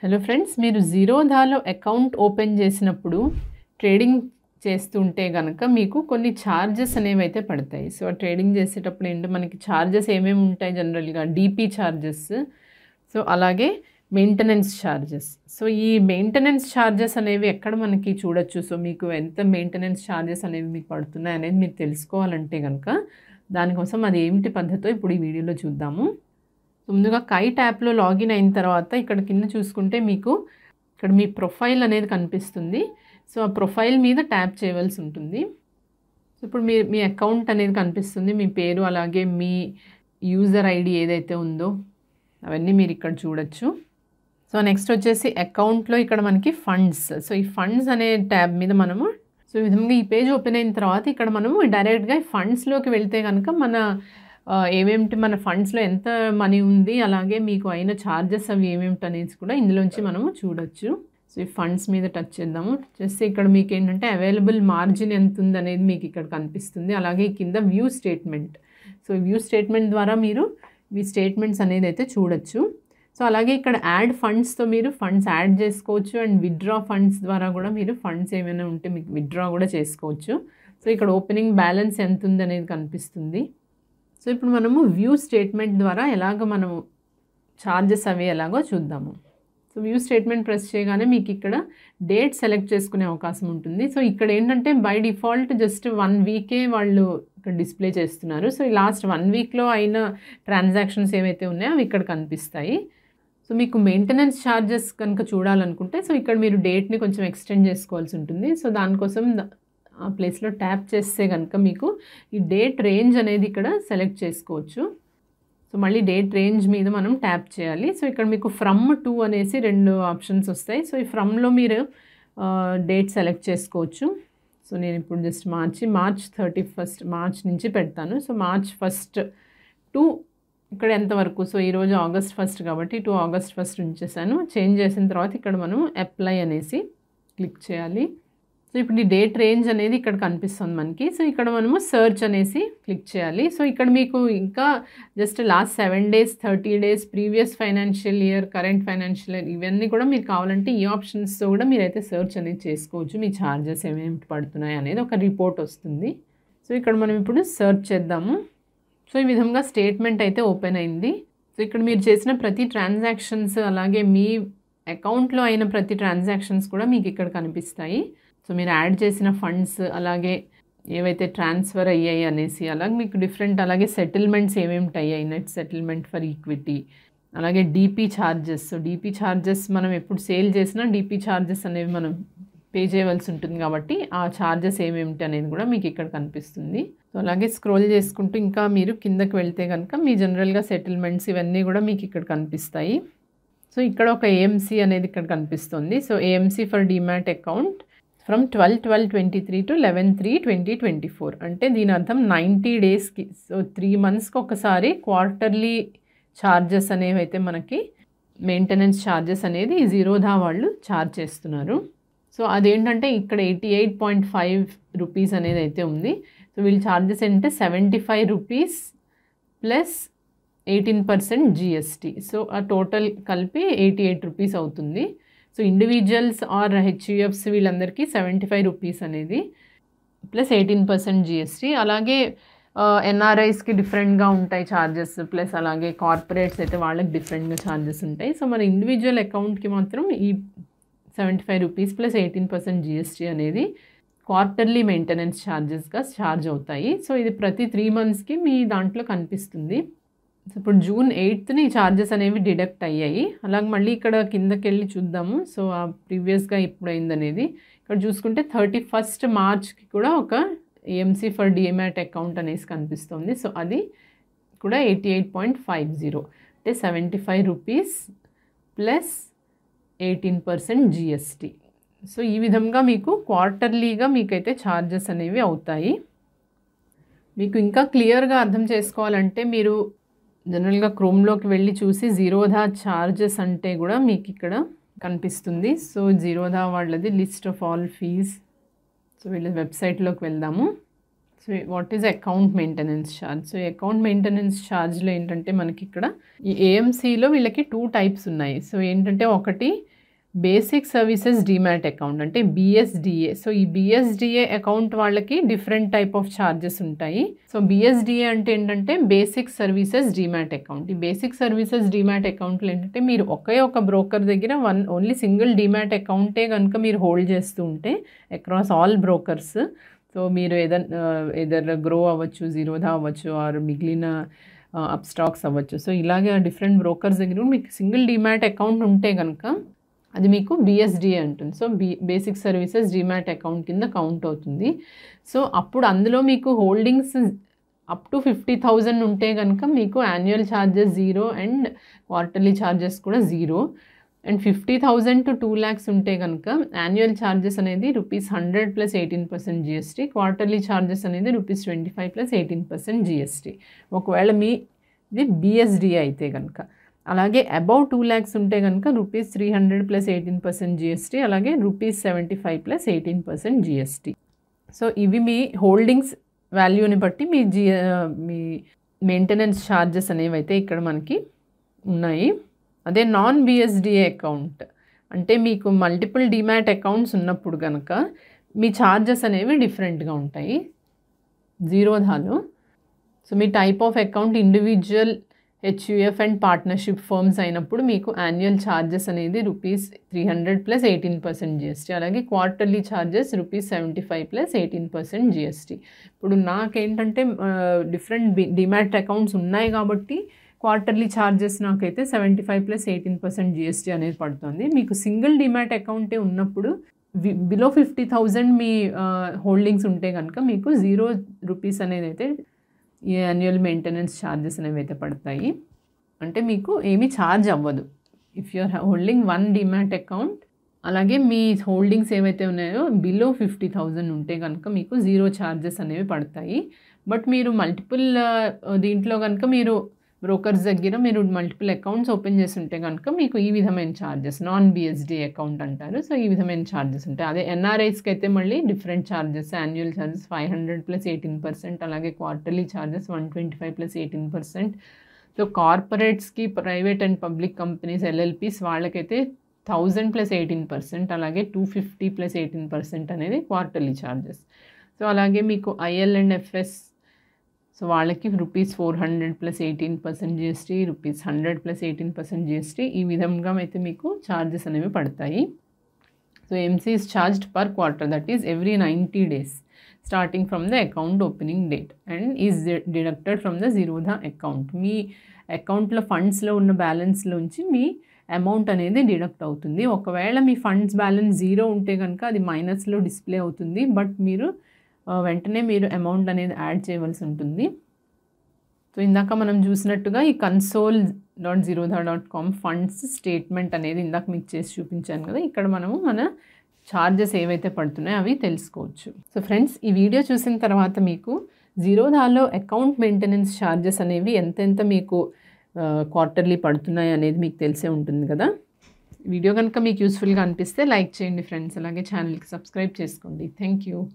Hello friends, మీరు జీరోధాలో account open చేసినప్పుడు trading చేస్తుంటే గనక మీకు కొన్ని ఛార్జెస్ అనేవి అయితే పడతాయి. సో ట్రేడింగ్ చేసేటప్పుడు ఏంటో మనకి ఛార్జెస్ ఏమేమి ఉంటాయి జనరల్గా డీపీ ఛార్జెస్, సో అలాగే మెయింటెనెన్స్ ఛార్జెస్. సో ఈ మెయింటెనెన్స్ ఛార్జెస్ అనేవి ఎక్కడ మనకి చూడొచ్చు. సో మీకు ఎంత మెయింటెనెన్స్ ఛార్జెస్ అనేవి మీకు పడుతున్నాయి అనేది మీరు తెలుసుకోవాలంటే కనుక దానికోసం అది ఏమిటి పద్ధతో ఇప్పుడు ఈ వీడియోలో చూద్దాము. ముందుగా కైట్ యాప్లో లాగిన్ అయిన తర్వాత ఇక్కడ కింద చూసుకుంటే మీకు ఇక్కడ మీ ప్రొఫైల్ అనేది కనిపిస్తుంది. సో ఆ ప్రొఫైల్ మీద ట్యాప్ చేయవలసి ఉంటుంది. సో ఇప్పుడు మీ అకౌంట్ అనేది కనిపిస్తుంది, మీ పేరు అలాగే మీ యూజర్ ఐడి ఏదైతే ఉందో అవన్నీ మీరు ఇక్కడ చూడొచ్చు. సో నెక్స్ట్ వచ్చేసి అకౌంట్లో ఇక్కడ మనకి ఫండ్స్. సో ఈ ఫండ్స్ అనే ట్యాబ్ మీద మనము సో ఈ విధంగా ఈ పేజ్ ఓపెన్ అయిన తర్వాత ఇక్కడ మనము డైరెక్ట్గా ఫండ్స్లోకి వెళ్తే కనుక మన ఏమేమిటి మన ఫండ్స్లో ఎంత మనీ ఉంది, అలాగే మీకు అయిన ఛార్జెస్ అవి ఏమేమిటి అనేది కూడా ఇందులోంచి మనము చూడొచ్చు. సో ఈ ఫండ్స్ మీద టచ్ చేద్దాము. చేస్తే ఇక్కడ మీకు ఏంటంటే అవైలబుల్ మార్జిన్ ఎంత ఉంది అనేది మీకు ఇక్కడ కనిపిస్తుంది. అలాగే కింద view statement. So view statement ద్వారా మీరు ఈ స్టేట్మెంట్స్ అనేది అయితే చూడొచ్చు. సో అలాగే ఇక్కడ యాడ్ ఫండ్స్తో మీరు ఫండ్స్ యాడ్ చేసుకోవచ్చు అండ్ విత్డ్రా ఫండ్స్ ద్వారా కూడా మీరు ఫండ్స్ ఏమైనా ఉంటే మీకు విత్డ్రా కూడా చేసుకోవచ్చు. సో ఇక్కడ ఓపెనింగ్ బ్యాలెన్స్ ఎంత ఉంది అనేది కనిపిస్తుంది. సో ఇప్పుడు మనము వ్యూ స్టేట్మెంట్ ద్వారా ఎలాగ మనము ఛార్జెస్ అవి ఎలాగో చూద్దాము. సో వ్యూ స్టేట్మెంట్ ప్రెస్ చేయగానే మీకు ఇక్కడ డేట్ సెలెక్ట్ చేసుకునే అవకాశం ఉంటుంది. సో ఇక్కడ ఏంటంటే బై డిఫాల్ట్ జస్ట్ 1 వీకే వాళ్ళు ఇక్కడ డిస్ప్లే చేస్తున్నారు. సో ఈ లాస్ట్ 1 వీక్లో అయిన ట్రాన్సాక్షన్స్ ఏవైతే ఉన్నాయో అవి ఇక్కడ కనిపిస్తాయి. సో మీకు మెయింటెనెన్స్ ఛార్జెస్ కనుక చూడాలనుకుంటే సో ఇక్కడ మీరు డేట్ని కొంచెం ఎక్స్టెండ్ చేసుకోవాల్సి ఉంటుంది. సో దానికోసం ఆ ప్లేస్లో ట్యాప్ చేస్తే కనుక మీకు ఈ డేట్ రేంజ్ అనేది ఇక్కడ సెలెక్ట్ చేసుకోవచ్చు. సో మళ్ళీ డేట్ రేంజ్ మీద మనం ట్యాప్ చేయాలి. సో ఇక్కడ మీకు ఫ్రమ్ టు అనేసి 2 ఆప్షన్స్ వస్తాయి. సో ఈ ఫ్రమ్లో మీరు డేట్ సెలెక్ట్ చేసుకోవచ్చు. సో నేను ఇప్పుడు జస్ట్ మార్చ్ 31 మార్చ్ నుంచి పెడతాను. సో మార్చ్ 1 టు ఇక్కడ ఎంతవరకు, సో ఈరోజు ఆగస్ట్ 1 కాబట్టి టు ఆగస్ట్ 1 ఉంచేసాను. చేంజ్ చేసిన తర్వాత ఇక్కడ మనం అప్లై అనేసి క్లిక్ చేయాలి. సో ఇప్పుడు ఈ డేట్ రేంజ్ అనేది ఇక్కడ కనిపిస్తుంది మనకి. సో ఇక్కడ మనము సర్చ్ అనేసి క్లిక్ చేయాలి. సో ఇక్కడ మీకు ఇంకా just last 7 days, 30 days, previous financial year, current financial year ఇవన్నీ కూడా మీరు కావాలంటే ఈ ఆప్షన్స్తో కూడా మీరైతే సర్చ్ అనేది చేసుకోవచ్చు. మీ ఛార్జెస్ ఏమేమి పడుతున్నాయి అనేది ఒక రిపోర్ట్ వస్తుంది. సో ఇక్కడ మనం ఇప్పుడు సర్చ్ చేద్దాము. సో ఈ విధంగా స్టేట్మెంట్ అయితే ఓపెన్ అయింది. సో ఇక్కడ మీరు చేసిన ప్రతి ట్రాన్సాక్షన్స్ అలాగే మీ అకౌంట్లో అయిన ప్రతి ట్రాన్సాక్షన్స్ కూడా మీకు ఇక్కడ కనిపిస్తాయి. సో మీరు యాడ్ చేసిన ఫండ్స్ అలాగే ఏవైతే ట్రాన్స్ఫర్ అయ్యాయి అనేసి అలాగే మీకు డిఫరెంట్ అలాగే సెటిల్మెంట్స్ ఏమేమి అయ్యాయి, నెట్ సెటిల్మెంట్ ఫర్ ఈక్విటీ, అలాగే DP charges. So DP charges మనం ఎప్పుడు సేల్ చేసినా డీపీ ఛార్జెస్ అనేవి మనం పే చేయవలసి ఉంటుంది కాబట్టి ఆ ఛార్జెస్ ఏమేమిటి అనేది కూడా మీకు ఇక్కడ కనిపిస్తుంది. సో అలాగే స్క్రోల్ చేసుకుంటూ ఇంకా మీరు కిందకి వెళ్తే కనుక మీ జనరల్గా సెటిల్మెంట్స్ ఇవన్నీ కూడా మీకు ఇక్కడ కనిపిస్తాయి. సో ఇక్కడ ఒక ఏఎంసీ అనేది ఇక్కడ కనిపిస్తుంది. So AMC for demat account from 12/12/23 to 11/3/2024 అంటే దీని అర్థం 90 డేస్కి. సో 3 మంత్స్కి ఒకసారి క్వార్టర్లీ ఛార్జెస్ అనేవి అయితే మనకి మెయింటెనెన్స్ ఛార్జెస్ అనేది జీరోధా వాళ్ళు ఛార్జ్ చేస్తున్నారు. సో అదేంటంటే ఇక్కడ 88.5 రూపీస్ అనేది అయితే ఉంది. సో వీళ్ళు ఛార్జెస్ ఏంటంటే 75 రూపీస్ ప్లస్ 18% GST. సో ఆ టోటల్ కలిపి 88 రూపీస్ అవుతుంది. సో ఇండివిజువల్స్ ఆర్ హెచ్యుఎఫ్స్ వీళ్ళందరికీ 75 రూపీస్ అనేది ప్లస్ 18% GST. అలాగే ఎన్ఆర్ఐస్కి డిఫరెంట్గా ఉంటాయి ఛార్జెస్, ప్లస్ అలాగే కార్పొరేట్స్ అయితే వాళ్ళకి డిఫరెంట్గా ఛార్జెస్ ఉంటాయి. సో మన ఇండివిజువల్ అకౌంట్కి మాత్రం ఈ 75 రూపీస్ ప్లస్ 18% GST అనేది క్వార్టర్లీ మెయింటెనెన్స్ ఛార్జెస్గా ఛార్జ్ అవుతాయి. సో ఇది ప్రతి 3 మంత్స్కి మీ దాంట్లో కనిపిస్తుంది. సో ఇప్పుడు June 8th ఈ ఛార్జెస్ అనేవి డిడక్ట్ అయ్యాయి. అలాగే మళ్ళీ ఇక్కడ కిందకి వెళ్ళి చూద్దాము. సో ఆ ప్రీవియస్గా ఇప్పుడు అయిందనేది ఇక్కడ చూసుకుంటే 31 మార్చ్కి కూడా ఒక ఏఎంసీ ఫర్ డీమ్యాట్ అకౌంట్ అనేసి కనిపిస్తుంది. సో అది కూడా 88.50 అంటే 75 రూపీస్ ప్లస్ 18% GST. సో ఈ విధంగా మీకు క్వార్టర్లీగా మీకైతే ఛార్జెస్ అనేవి అవుతాయి. మీకు ఇంకా క్లియర్గా అర్థం చేసుకోవాలంటే మీరు జనరల్గా క్రోమ్లోకి వెళ్ళి చూసి జీరోధా ఛార్జెస్ అంటే కూడా మీకు ఇక్కడ కనిపిస్తుంది. సో జీరోధా వాళ్ళది list of all fees. So వీళ్ళ వెబ్సైట్లోకి వెళ్దాము. So what is account maintenance charge? So account maintenance ఛార్జ్లో ఏంటంటే మనకి ఇక్కడ ఈ ఏఎంసీలో వీళ్ళకి 2 టైప్స్ ఉన్నాయి. సో ఏంటంటే ఒకటి బేసిక్ సర్వీసెస్ డీమ్యాట్ అకౌంట్ అంటే బిఎస్డిఏ. సో ఈ బిఎస్డిఏ అకౌంట్ వాళ్ళకి డిఫరెంట్ టైప్ ఆఫ్ ఛార్జెస్ ఉంటాయి. సో బిఎస్డిఏ అంటే ఏంటంటే బేసిక్ సర్వీసెస్ డీమ్యాట్ అకౌంట్. ఈ బేసిక్ సర్వీసెస్ డీమ్యాట్ అకౌంట్లో ఏంటంటే మీరు ఒకే ఒక బ్రోకర్ దగ్గర ఓన్లీ సింగిల్ డీమ్యాట్ అకౌంటే కనుక మీరు హోల్డ్ చేస్తూ ఉంటే అక్రాస్ ఆల్ బ్రోకర్స్, సో మీరు ఏదైనా గ్రో అవ్వచ్చు, జీరోదా అవ్వచ్చు, ఆర్ మిగిలిన అప్స్టాక్స్ అవ్వచ్చు. సో ఇలాగే డిఫరెంట్ బ్రోకర్స్ దగ్గర మీకు సింగిల్ డీమ్యాట్ అకౌంట్ ఉంటే కనుక అది మీకు బిఎస్డిఏ అంటుంది. So basic services demat account కింద కౌంట్ అవుతుంది. సో అప్పుడు అందులో మీకు హోల్డింగ్స్ అప్ టు 50,000 ఉంటే కనుక మీకు annual charges 0 and quarterly charges కూడా 0. అండ్ 50,000 to 2 lakhs ఉంటే కనుక యాన్యువల్ ఛార్జెస్ అనేది ₹100 + 18% జిఎస్టీ, క్వార్టర్లీ ఛార్జెస్ అనేది ₹25 + 18% జిఎస్టీ ఒకవేళ ఇది బిఎస్డిఏ అయితే కనుక. అలాగే అబౌవ్ 2 lakhs ఉంటే కనుక ₹300 + 18% జిఎస్టీ, అలాగే ₹75 + 18% జిఎస్టీ. సో ఇవి మీ హోల్డింగ్స్ వాల్యూని బట్టి మీ మెయింటెనెన్స్ ఛార్జెస్ అనేవి అయితే ఇక్కడ మనకి ఉన్నాయి. అదే నాన్ బిఎస్డిఏ అకౌంట్ అంటే మీకు మల్టిపుల్ డీమ్యాట్ అకౌంట్స్ ఉన్నప్పుడు కనుక మీ ఛార్జెస్ అనేవి డిఫరెంట్గా ఉంటాయి జీరోధాలో. సో మీ type of account individual, HUF and partnership firms అయినప్పుడు మీకు యాన్యువల్ ఛార్జెస్ అనేది ₹300 + 18% జిఎస్టీ, అలాగే క్వార్టర్లీ ఛార్జెస్ ₹75 + 18% జిఎస్టీ. ఇప్పుడు నాకేంటంటే డిఫరెంట్ డీమ్యాట్ అకౌంట్స్ ఉన్నాయి కాబట్టి క్వార్టర్లీ ఛార్జెస్ నాకైతే 75 + 18% జిఎస్టీ అనేది పడుతుంది. మీకు సింగిల్ డీమ్యాట్ అకౌంటే ఉన్నప్పుడు బిలో 50,000 మీ హోల్డింగ్స్ ఉంటే కనుక మీకు ₹0 అనేది అయితే ఈ యాన్యువల్ మెయింటెనెన్స్ ఛార్జెస్ అనేవి అయితే పడతాయి. అంటే మీకు ఏమీ ఛార్జ్ అవ్వదు if you're holding 1 demat account. అలాగే మీ హోల్డింగ్స్ ఏవైతే ఉన్నాయో బిలో 50,000 ఉంటే కనుక మీకు 0 ఛార్జెస్ అనేవి పడతాయి. బట్ మీరు మల్టిపుల్ దీంట్లో కనుక మీరు బ్రోకర్స్ దగ్గర మీరు మల్టిపుల్ అకౌంట్స్ ఓపెన్ చేసి ఉంటే కనుక మీకు ఈ విధమైన ఛార్జెస్ నాన్ బిఎస్డిఏ అకౌంట్ అంటారు. సో ఈ విధమైన ఛార్జెస్ ఉంటాయి. అదే ఎన్ఆర్ఐస్కి అయితే మళ్ళీ డిఫరెంట్ ఛార్జెస్, యాన్యువల్ ఛార్జెస్ 500 + 18%, అలాగే క్వార్టర్లీ ఛార్జెస్ 125 + 18%. సో కార్పొరేట్స్కి, private and public companies, LLPs వాళ్ళకైతే 1000 + 18%, అలాగే 250 + 18% అనేది క్వార్టర్లీ ఛార్జెస్. సో అలాగే మీకు ఐఎల్ అండ్ ఎఫ్ఎస్, సో వాళ్ళకి ₹400 + 18% జిఎస్టీ, ₹100 + 18% జిఎస్టీ, ఈ విధంగా అయితే మీకు ఛార్జెస్ అనేవి పడతాయి. So MC is charged per quarter, that is every 90 days starting from the account opening date and is deducted from the Zerodha account. మీ అకౌంట్లో ఫండ్స్లో ఉన్న బ్యాలెన్స్లోంచి మీ అమౌంట్ అనేది డిడక్ట్ అవుతుంది. ఒకవేళ మీ ఫండ్స్ బ్యాలెన్స్ 0 ఉంటే కనుక అది మైనస్లో డిస్ప్లే అవుతుంది. బట్ వెంటనే మీరు అమౌంట్ అనేది యాడ్ చేయవలసి ఉంటుంది. సో ఇందాక మనం చూసినట్టుగా ఈ console.zerodha.com ఫండ్స్ స్టేట్మెంట్ అనేది ఇందాక మీకు చేసి చూపించాను కదా, ఇక్కడ మనము మన ఛార్జెస్ ఏవైతే పడుతున్నాయో అవి తెలుసుకోవచ్చు. సో ఫ్రెండ్స్, ఈ వీడియో చూసిన తర్వాత మీకు జీరోధాలో అకౌంట్ మెయింటెనెన్స్ ఛార్జెస్ అనేవి ఎంతెంత మీకు క్వార్టర్లీ పడుతున్నాయి అనేది మీకు తెలిసే ఉంటుంది కదా. వీడియో కనుక మీకు యూస్ఫుల్గా అనిపిస్తే లైక్ చేయండి ఫ్రెండ్స్, అలాగే ఛానల్కి సబ్స్క్రైబ్ చేసుకోండి. Thank you.